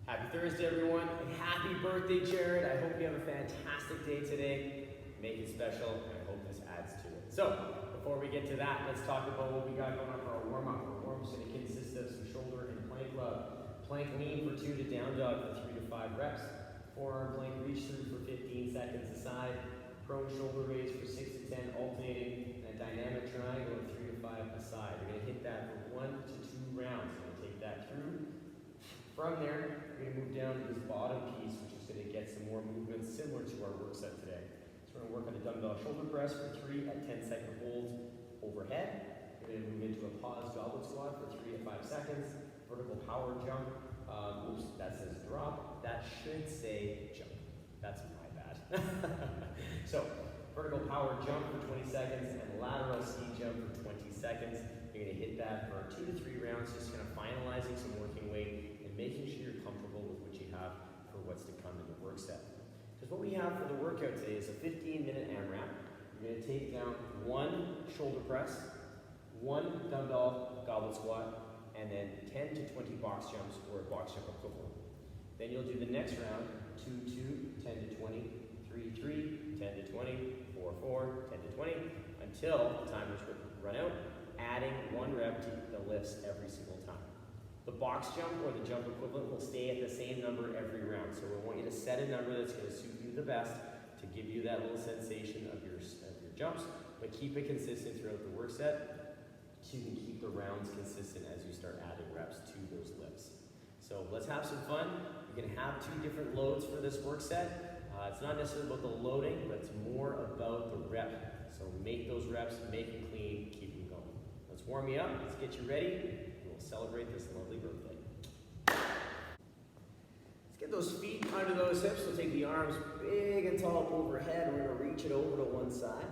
Happy Thursday, everyone, and happy birthday, Jared. I hope you have a fantastic day today. Make it special, and I hope this adds to it. So, before we get to that, let's talk about what we got going on for our warm-up. Our warm-up's going to consist of some shoulder and plank love. Plank lean for 2 to down dog for 3 to 5 reps. Forearm plank reach through for 15 seconds aside. Prone shoulder raise for 6 to 10 alternating, and a dynamic triangle of 3 to 5 aside. We're going to hit that for 1 to 2 rounds. We're going to take that through. From there, we're going to move down to this bottom piece, which is going to get some more movements similar to our work set today. So we're going to work on a dumbbell shoulder press for 3 at 10-second holds overhead. We're going to move into a Paws Goblet Squat for 3 to 5 seconds. Vertical power jump. Oops, that says drop. That should say jump. That's my bad. So, vertical power jump for 20 seconds and lateral ski jump for 20 seconds. You're going to hit that for 2 to 3 rounds, just kind of finalizing some working weight and making sure you're comfortable with what you have for what's to come in the work set. Because what we have for the workout today is a 15-minute AMRAP. You're going to take down 1 shoulder press, 1 dumbbell goblet squat, and then 10 to 20 box jumps or a box jump equivalent. Then you'll do the next round, 2-2, 10 to 20, 3-3, 10 to 20, 4-4, 10 to 20, until the timers run out, adding 1 rep to the lifts every single time. The box jump or the jump equivalent will stay at the same number every round. So we want you to set a number that's going to suit you the best to give you that little sensation of your jumps, but keep it consistent throughout the work set so you can keep the rounds consistent as you start adding reps to those lifts. So let's have some fun. You can have 2 different loads for this work set. It's not necessarily about the loading, but it's more about the rep. So make those reps, make them clean, keep them going. Let's warm you up, let's get you ready, and we'll celebrate this lovely birthday. Let's get those feet under those hips. We'll take the arms big and tall up overhead. We're going to reach it over to one side.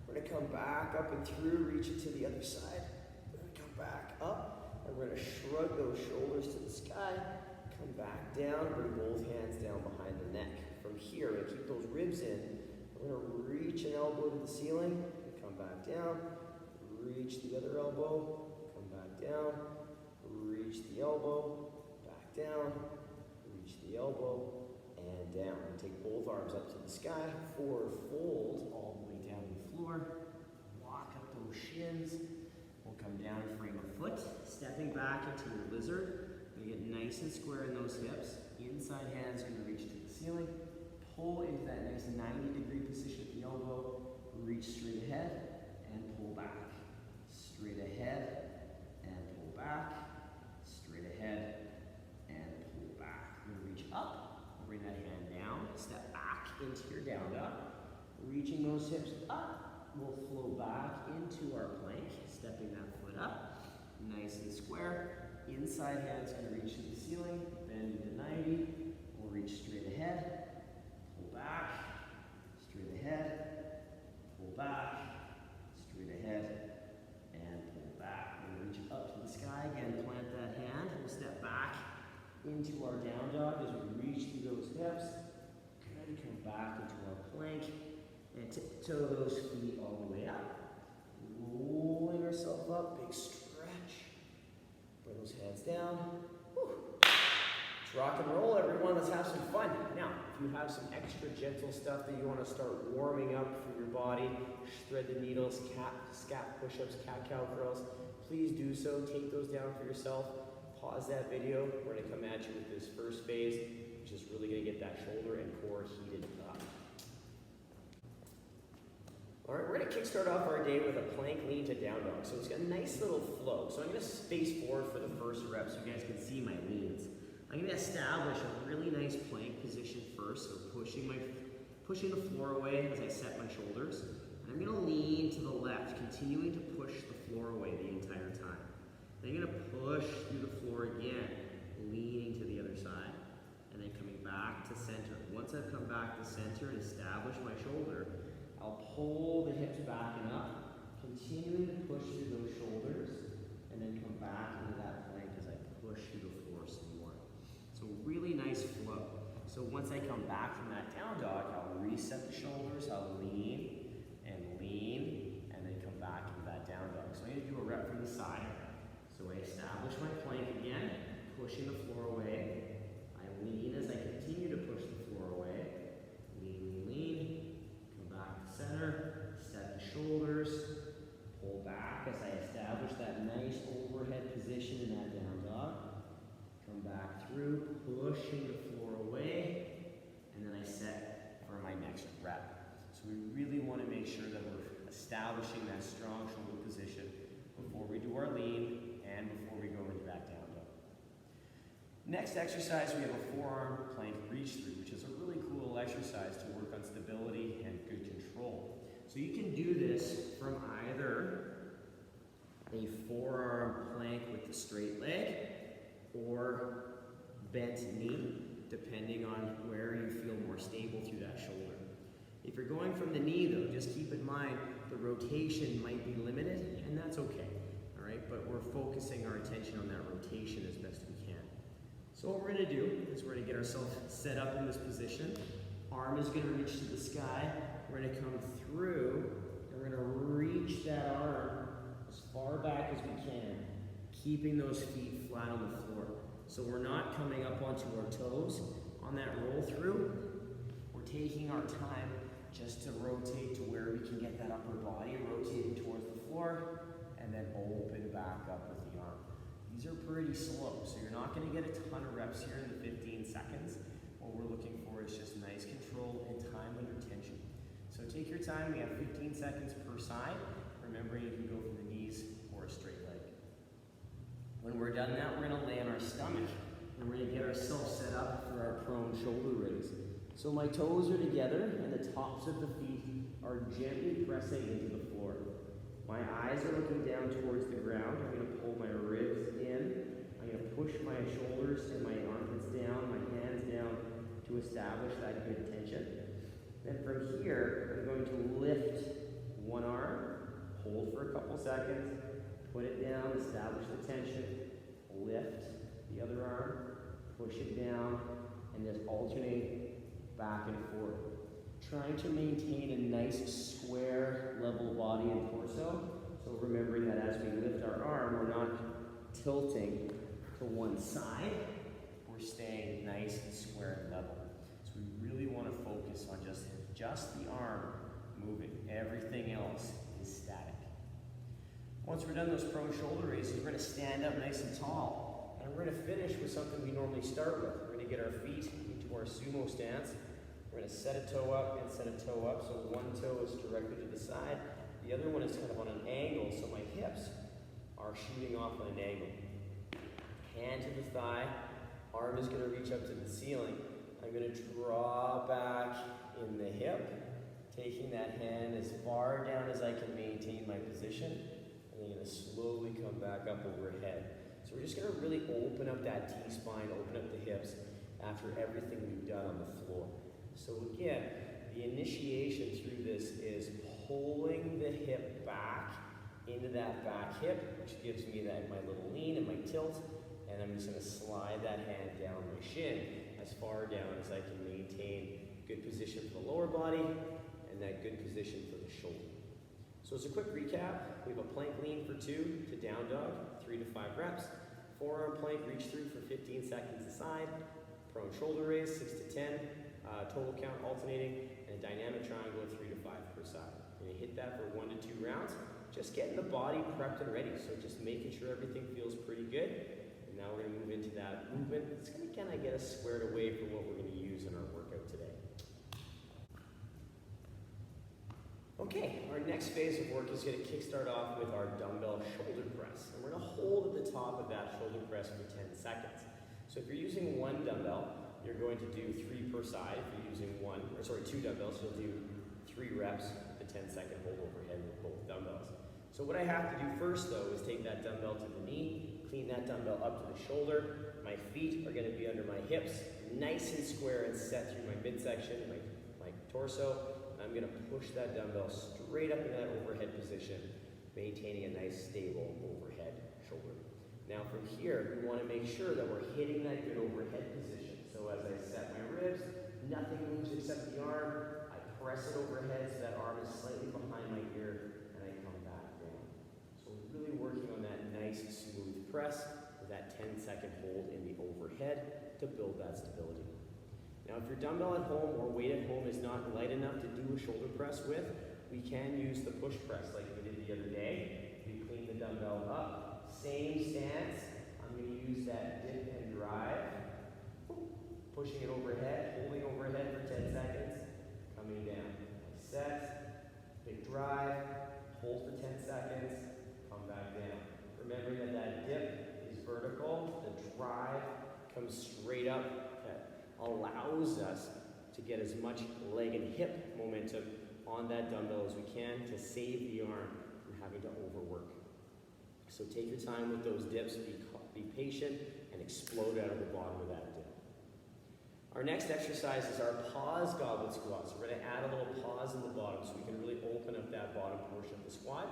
We're going to come back up and through, reach it to the other side. We're going to come back up, and we're going to shrug those shoulders to the sky. Come back down, bring both hands down behind the neck. From here, we're going to keep those ribs in. We're going to reach an elbow to the ceiling, come back down, reach the other elbow, come back down, reach the elbow, back down, reach the elbow, and down. And take both arms up to the sky, forward fold all the way down to the floor, walk up those shins. We'll come down and frame a foot, stepping back into your lizard. You get nice and square in those hips. Inside hand's going to reach to the ceiling. Pull into that nice 90-degree position at the elbow. Reach straight ahead and pull back. Straight ahead and pull back. Straight ahead and pull back. We're going to reach up. Bring that hand down. Step back into your down dog. Reaching those hips up. We'll flow back into our plank. Stepping that foot up. Nice and square. Inside hand's going to reach to the ceiling, bend into 90, we'll reach straight ahead, pull back, straight ahead, pull back, straight ahead, and pull back. We're going to reach up to the sky again, plant that hand, we'll step back into our down dog as we reach through those hips. Good, come back into our plank, and tiptoe those feet all the way up. Rolling ourselves up, big stretch. Bring those hands down. Whew. Let's rock and roll, everyone. Let's have some fun. Now, if you have some extra gentle stuff that you want to start warming up for your body, thread the needles, scap push-ups, cat-cow curls, please do so. Take those down for yourself. Pause that video. We're going to come at you with this first phase, which is really going to get that shoulder and core heated up. All right, we're going to kickstart off our day with a plank lean to down dog. So it's got a nice little flow. So I'm going to space forward for the first rep so you guys can see my leans. I'm going to establish a really nice plank position first. So pushing the floor away as I set my shoulders. And I'm going to lean to the left, continuing to push the floor away the entire time. Then I'm going to push through the floor again, leaning to the other side. And then coming back to center. Once I've come back to center and established my shoulder, I'll pull the hips back and up, continuing to push through those shoulders, and then come back into that plank as I push through the floor some more. So really nice flow. So once I come back from that down dog, I'll reset the shoulders, I'll lean, and then come back into that down dog. So I'm going to do a rep from the side. So I establish my plank again, pushing the floor away. I through, pushing the floor away, and then I set for my next rep. So we really want to make sure that we're establishing that strong shoulder position before we do our lean and before we go into that down dog. Next exercise, we have a forearm plank reach through, which is a really cool exercise to work on stability and good control. So you can do this from either a forearm plank with the straight leg or bent knee, depending on where you feel more stable through that shoulder. If you're going from the knee though, just keep in mind the rotation might be limited, and that's okay, all right? But we're focusing our attention on that rotation as best we can. So what we're gonna do is we're gonna get ourselves set up in this position. Arm is gonna reach to the sky. We're gonna come through, and we're gonna reach that arm as far back as we can, keeping those feet flat on the floor. So we're not coming up onto our toes on that roll through. We're taking our time just to rotate to where we can get that upper body rotating towards the floor, and then open back up with the arm. These are pretty slow, so you're not gonna get a ton of reps here in the 15 seconds. What we're looking for is just nice control and time under tension. So take your time, we have 15 seconds per side. Remember, you can go from the knees or a straight leg. When we're done that, we're gonna lay on our stomach, and we're gonna get ourselves set up for our prone shoulder raise. So my toes are together, and the tops of the feet are gently pressing into the floor. My eyes are looking down towards the ground. I'm gonna pull my ribs in. I'm gonna push my shoulders and my armpits down, my hands down to establish that good tension. Then from here, I'm going to lift one arm, hold for a couple seconds, put it down, establish the tension, lift the other arm, push it down, and just alternate back and forth. Trying to maintain a nice square level body and torso. So remembering that as we lift our arm, we're not tilting to one side, we're staying nice and square and level. So we really want to focus on just the arm moving. Everything else is static. Once we're done those prone shoulder raises, we're going to stand up nice and tall. And we're going to finish with something we normally start with. We're going to get our feet into our sumo stance. We're going to set a toe up and set a toe up. So one toe is directly to the side. The other one is kind of on an angle, so my hips are shooting off on an angle. Hand to the thigh. Arm is going to reach up to the ceiling. I'm going to draw back in the hip, taking that hand as far down as I can maintain my position. And I'm going to slowly come back up overhead. So we're just going to really open up that T-spine, open up the hips after everything we've done on the floor. So again, the initiation through this is pulling the hip back into that back hip, which gives me that my little lean and my tilt, and I'm just going to slide that hand down my shin as far down as I can maintain good position for the lower body and that good position for the shoulder. So as a quick recap, we have a plank lean for 2 to down dog, 3 to 5 reps, forearm plank reach through for 15 seconds a side, prone shoulder raise 6 to 10, total count alternating, and a dynamic triangle of 3 to 5 per side. You're gonna hit that for 1 to 2 rounds, just getting the body prepped and ready. So just making sure everything feels pretty good. And now we're gonna move into that movement. It's gonna kind of get us squared away from what we're gonna use in our workout today. Okay, our next phase of work is gonna kickstart off with our dumbbell shoulder press. And we're gonna hold at the top of that shoulder press for 10 seconds. So if you're using one dumbbell, you're going to do 3 per side. If you're using 2 dumbbells, you'll do 3 reps with the 10-second hold overhead with both dumbbells. So what I have to do first though is take that dumbbell to the knee, clean that dumbbell up to the shoulder. My feet are gonna be under my hips, nice and square and set through my midsection, my torso. And I'm gonna push that dumbbell straight up into that overhead position, maintaining a nice stable overhead shoulder. Now from here, we wanna make sure that we're hitting that good overhead position. So as I set my ribs, nothing moves except the arm. I press it overhead so that arm is slightly behind my ear, and I come back down. So we're really working on that nice, smooth press with that 10-second hold in the overhead to build that stability. Now if your dumbbell at home or weight at home is not light enough to do a shoulder press with, we can use the push press like we did the other day. We clean the dumbbell up, same stance. I'm going to use that dip and drive Pushing it overhead, holding overhead for 10 seconds, coming down. Set, big drive, hold for 10 seconds, come back down. Remembering that that dip is vertical, the drive comes straight up, that allows us to get as much leg and hip momentum on that dumbbell as we can to save the arm from having to overwork. So take your time with those dips, be patient, and explode out of the bottom of that dip. Our next exercise is our Paws Goblet Squat. So we're going to add a little pause in the bottom so we can really open up that bottom portion of the squat.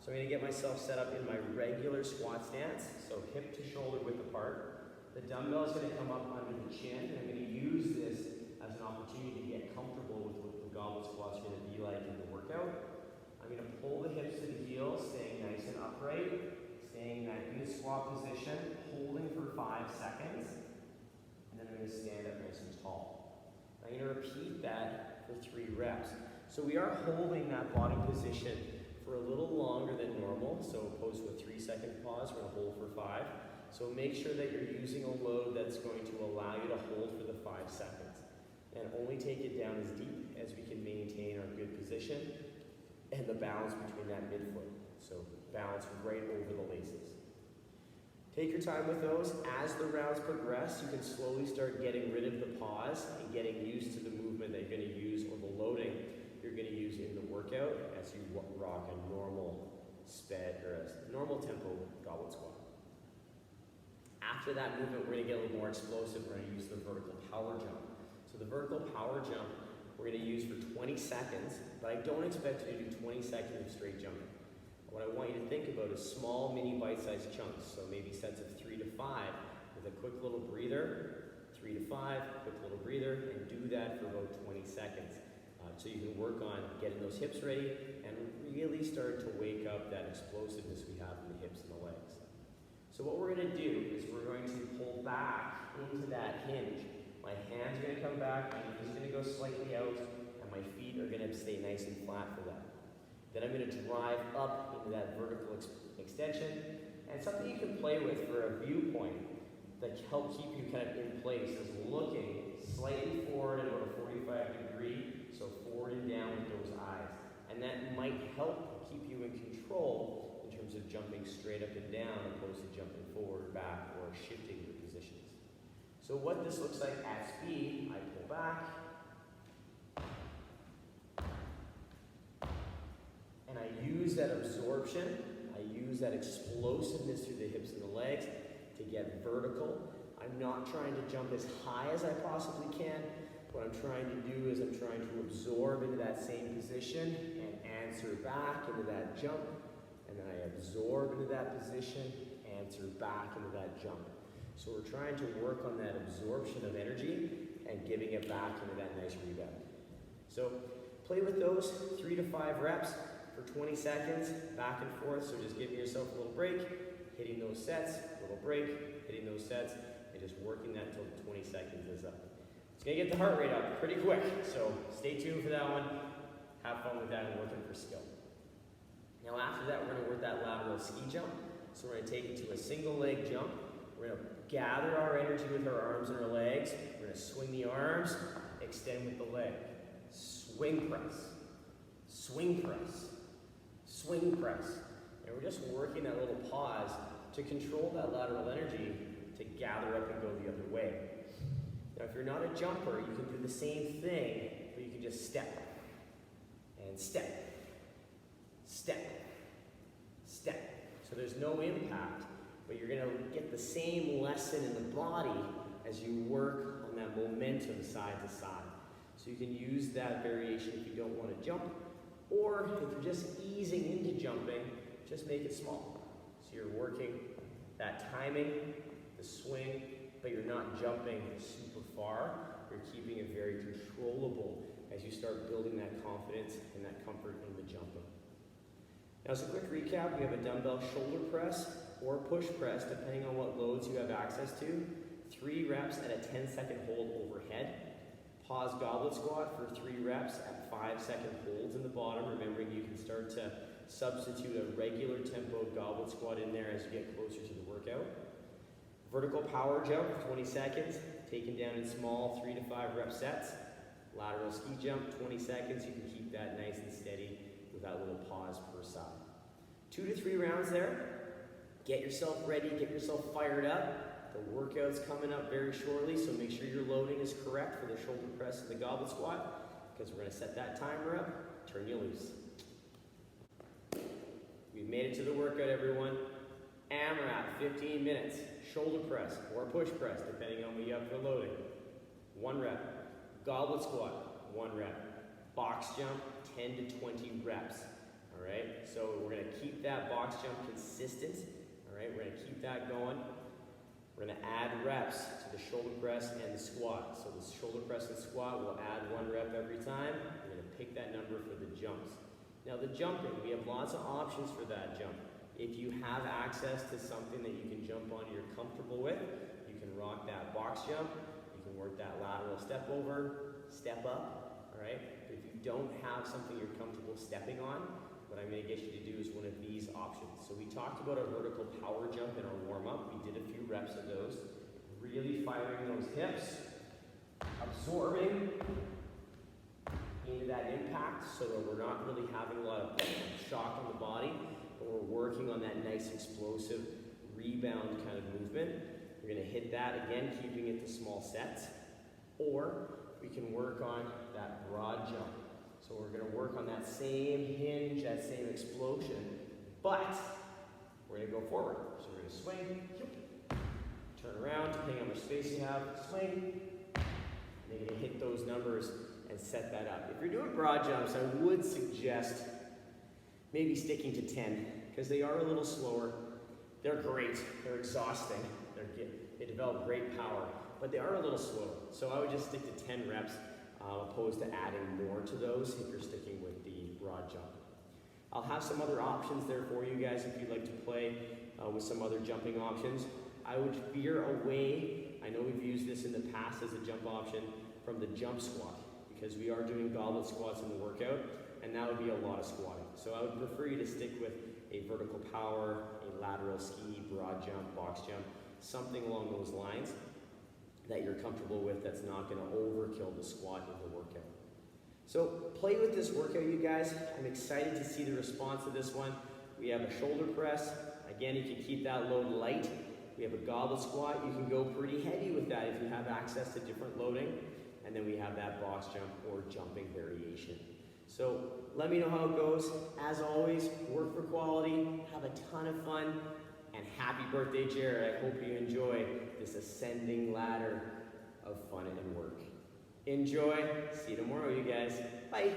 So I'm going to get myself set up in my regular squat stance, so hip to shoulder width apart. The dumbbell is going to come up under the chin, and I'm going to use this as an opportunity to get comfortable with what the goblet squats are going to be like in the workout. I'm going to pull the hips to the heels, staying nice and upright, staying in that good squat position, holding for 5 seconds, and then I'm going to stand up nice and tall. I'm going to repeat that for 3 reps. So we are holding that bottom position for a little longer than normal, so opposed to a 3-second pause, we're going to hold for 5. So make sure that you're using a load that's going to allow you to hold for the 5 seconds. And only take it down as deep as we can maintain our good position and the balance between that midfoot. So balance right over the laces. Take your time with those. As the rounds progress, you can slowly start getting rid of the pause and getting used to the movement that you're going to use or the loading you're going to use in the workout as you rock a normal sped or a normal tempo goblet squat. After that movement, we're going to get a little more explosive. We're going to use the vertical power jump. So the vertical power jump we're going to use for 20 seconds, but I don't expect you to do 20 seconds of straight jumping. What I want you to think about is small, mini, bite-sized chunks. So maybe sets of 3 to 5 with a quick little breather, 3 to 5, quick little breather, and do that for about 20 seconds. So you can work on getting those hips ready and really start to wake up that explosiveness we have in the hips and the legs. So what we're going to do is we're going to pull back into that hinge. My hands are going to come back, my knees are going to go slightly out, and my feet are going to stay nice and flat for that. Then I'm going to drive up into that vertical extension, and something you can play with for a viewpoint that helps keep you kind of in place is looking slightly forward at about a 45 degree, so forward and down with those eyes. And that might help keep you in control in terms of jumping straight up and down opposed to jumping forward, back, or shifting your positions. So what this looks like at speed, I pull back, and I use that absorption, I use that explosiveness through the hips and the legs to get vertical. I'm not trying to jump as high as I possibly can. What I'm trying to do is I'm trying to absorb into that same position and answer back into that jump. And then I absorb into that position, answer back into that jump. So we're trying to work on that absorption of energy and giving it back into that nice rebound. So play with those 3 to 5 reps for 20 seconds, back and forth. So just giving yourself a little break, hitting those sets, a little break, hitting those sets, and just working that until the 20 seconds is up. It's going to get the heart rate up pretty quick, so stay tuned for that one. Have fun with that and working for skill. Now after that, we're going to work that lateral ski jump. So we're going to take it to a single leg jump. We're going to gather our energy with our arms and our legs. We're going to swing the arms, extend with the leg. Swing press, swing press, swing press. And we're just working that little pause to control that lateral energy to gather up and go the other way. Now if you're not a jumper, you can do the same thing, but you can just step, and step, step, step. So there's no impact, but you're going to get the same lesson in the body as you work on that momentum side to side. So you can use that variation if you don't want to jump, or if you're just easing into jumping, just make it small. So you're working that timing, the swing, but you're not jumping super far. You're keeping it very controllable as you start building that confidence and that comfort in the jumping. Now as a quick recap, we have a dumbbell shoulder press or push press, depending on what loads you have access to. 3 reps at a 10-second hold overhead. Pause goblet squat for 3 reps at 5-second holds in the bottom. Remembering you can start to substitute a regular tempo goblet squat in there as you get closer to the workout. Vertical power jump, 20 seconds, taken down in small 3 to 5 rep sets. Lateral ski jump, 20 seconds. You can keep that nice and steady with that little pause per side. 2 to 3 rounds there. Get yourself ready, get yourself fired up. The workout's coming up very shortly, so make sure your loading is correct for the shoulder press and the goblet squat, because we're gonna set that timer up, turn you loose. We've made it to the workout, everyone. AMRAP, 15 minutes. Shoulder press or push press, depending on what you have for loading. 1 rep. Goblet squat, 1 rep. Box jump, 10 to 20 reps. All right, so we're gonna keep that box jump consistent. All right, we're gonna keep that going. We're gonna add reps to the shoulder press and the squat. So the shoulder press and squat, we'll add 1 rep every time. We're gonna pick that number for the jumps. Now the jumping, we have lots of options for that jump. If you have access to something that you can jump on you're comfortable with, you can rock that box jump, you can work that lateral step over, step up, all right? But if you don't have something you're comfortable stepping on, what I'm gonna get you to do is one of these options. So we talked about a vertical power jump in our warm-up. We did a few reps of those, really firing those hips, absorbing into that impact so that we're not really having a lot of shock on the body, but we're working on that nice explosive rebound kind of movement. We're gonna hit that again, keeping it to small sets, or we can work on that broad jump. So we're gonna work on that same hinge, that same explosion, but we're gonna go forward. So we're gonna swing, turn around, depending on how much space you have, swing, and you're gonna hit those numbers and set that up. If you're doing broad jumps, I would suggest maybe sticking to 10, because they are a little slower. They're great, they're exhausting, they develop great power, but they are a little slower. So I would just stick to 10 reps, opposed to adding more to those if you're sticking with the broad jump. I'll have some other options there for you guys if you'd like to play with some other jumping options. I would veer away, I know we've used this in the past as a jump option, from the jump squat, because we are doing goblet squats in the workout, and that would be a lot of squatting. So I would prefer you to stick with a vertical power, a lateral ski, broad jump, box jump, something along those lines that you're comfortable with that's not gonna overkill the squat in the workout. So play with this workout, you guys. I'm excited to see the response to this one. We have a shoulder press. Again, you can keep that load light. We have a goblet squat. You can go pretty heavy with that if you have access to different loading. And then we have that box jump or jumping variation. So let me know how it goes. As always, work for quality, have a ton of fun, and happy birthday, Jared. I hope you enjoy this ascending ladder of fun and work. Enjoy. See you tomorrow, you guys. Bye.